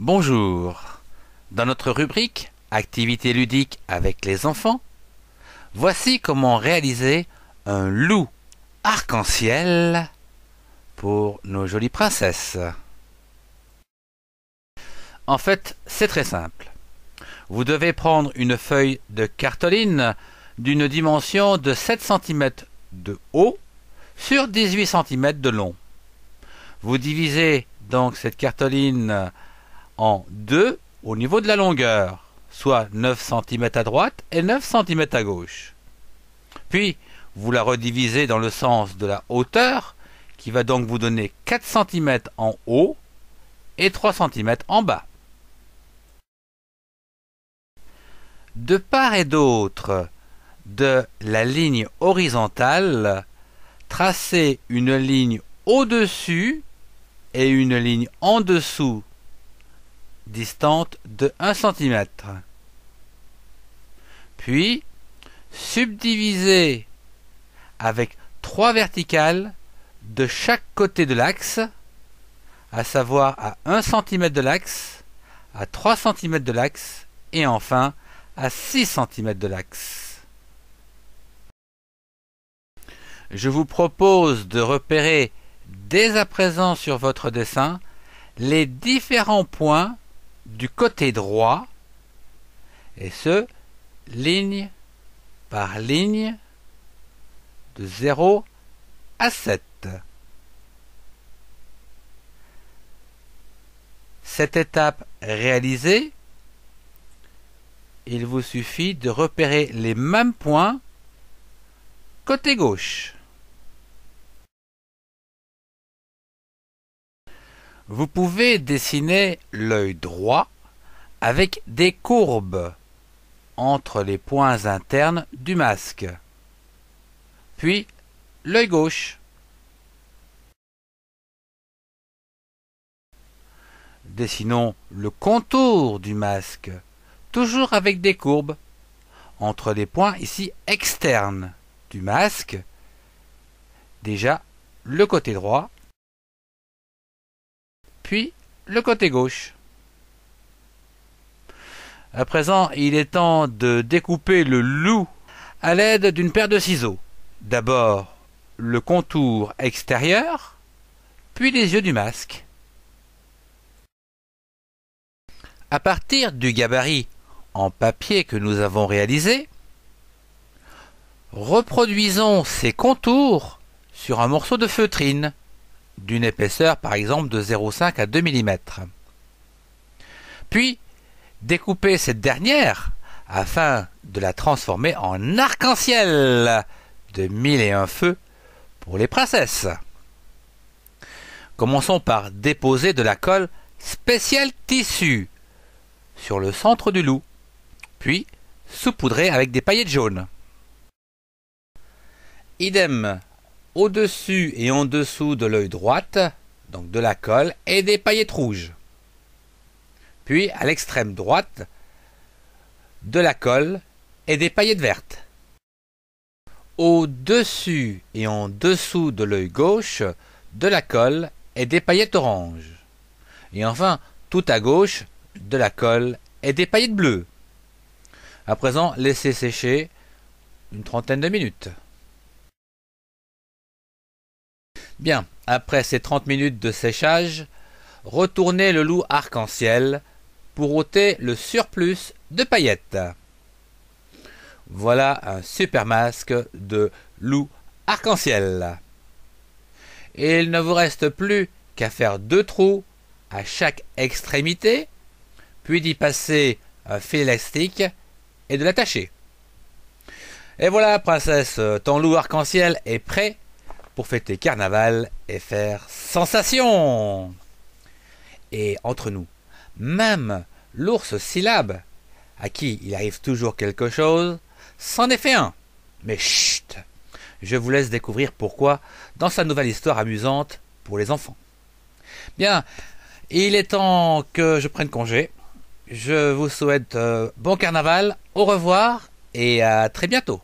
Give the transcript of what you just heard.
Bonjour. Dans notre rubrique Activités ludiques avec les enfants, voici comment réaliser un loup arc-en-ciel pour nos jolies princesses. En fait, c'est très simple. Vous devez prendre une feuille de cartoline d'une dimension de 7 cm de haut sur 18 cm de long. Vous divisez donc cette cartoline en deux au niveau de la longueur, soit 9 cm à droite et 9 cm à gauche. Puis, vous la redivisez dans le sens de la hauteur, qui va donc vous donner 4 cm en haut et 3 cm en bas. De part et d'autre de la ligne horizontale, tracez une ligne au-dessus et une ligne en dessous, distante de 1 cm. Puis, subdivisez avec 3 verticales de chaque côté de l'axe, à savoir à 1 cm de l'axe, à 3 cm de l'axe et enfin à 6 cm de l'axe. Je vous propose de repérer dès à présent sur votre dessin les différents points du côté droit, et ce, ligne par ligne, de 0 à 7. Cette étape réalisée, il vous suffit de repérer les mêmes points côté gauche. Vous pouvez dessiner l'œil droit avec des courbes entre les points internes du masque. Puis l'œil gauche. Dessinons le contour du masque, toujours avec des courbes entre les points ici externes du masque. Déjà le côté droit, puis le côté gauche. À présent, il est temps de découper le loup à l'aide d'une paire de ciseaux. D'abord, le contour extérieur, puis les yeux du masque. À partir du gabarit en papier que nous avons réalisé, reproduisons ces contours sur un morceau de feutrine, d'une épaisseur par exemple de 0,5 à 2 mm. Puis, découpez cette dernière afin de la transformer en arc-en-ciel de 1001 feux pour les princesses. Commençons par déposer de la colle spéciale tissu sur le centre du loup, puis saupoudrer avec des paillettes jaunes. Idem au-dessus et en dessous de l'œil droite, donc de la colle et des paillettes rouges. Puis à l'extrême droite, de la colle et des paillettes vertes. Au-dessus et en dessous de l'œil gauche, de la colle et des paillettes oranges. Et enfin, tout à gauche, de la colle et des paillettes bleues. À présent, laissez sécher une trentaine de minutes. Bien, après ces 30 minutes de séchage, retournez le loup arc-en-ciel pour ôter le surplus de paillettes. Voilà un super masque de loup arc-en-ciel. Et il ne vous reste plus qu'à faire 2 trous à chaque extrémité, puis d'y passer un fil élastique et de l'attacher. Et voilà, princesse, ton loup arc-en-ciel est prêt pour fêter carnaval et faire sensation. Et entre nous, même l'ours syllabe, à qui il arrive toujours quelque chose, s'en est fait un. Mais chut, je vous laisse découvrir pourquoi dans sa nouvelle histoire amusante pour les enfants. Bien, il est temps que je prenne congé. Je vous souhaite bon carnaval, au revoir et à très bientôt.